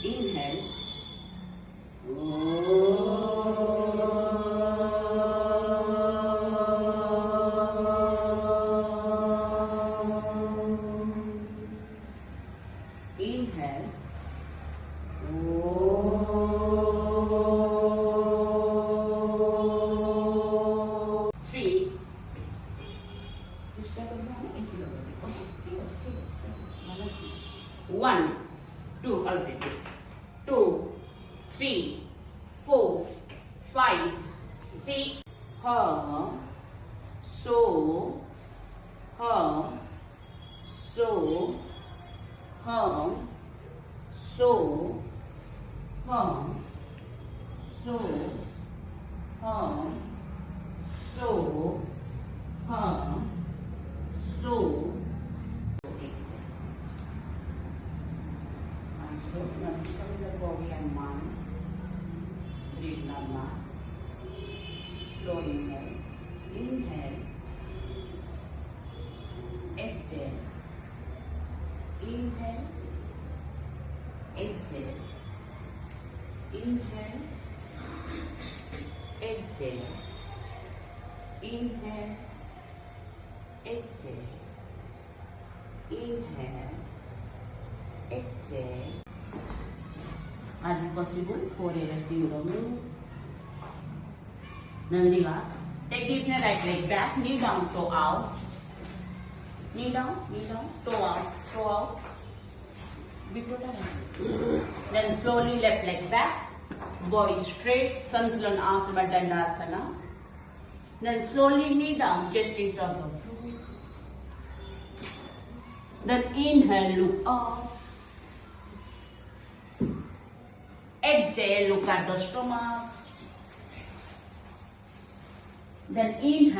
Inhale. Inhale. 3. One, two, already. 2, 3, 4, 5, 6. Hum, so, hum, so, hum, so, hum, so, hum, so, hum, so. The body and mind. Breathe normal. Slow inhale. Inhale. Exhale. Inhale. Exhale. Inhale. Exhale. Inhale. Exhale. Inhale. Exhale. As possible, 4 LSD you remove. Now relax. Take deep in right leg back, knee down, toe out. Knee down, toe out, toe out. Then slowly left leg back, body straight, Santulan Asana Dandasana. Then slowly knee down, chest in front of you. Then inhale, look up. Exhale, look at the stomach. Then inhale.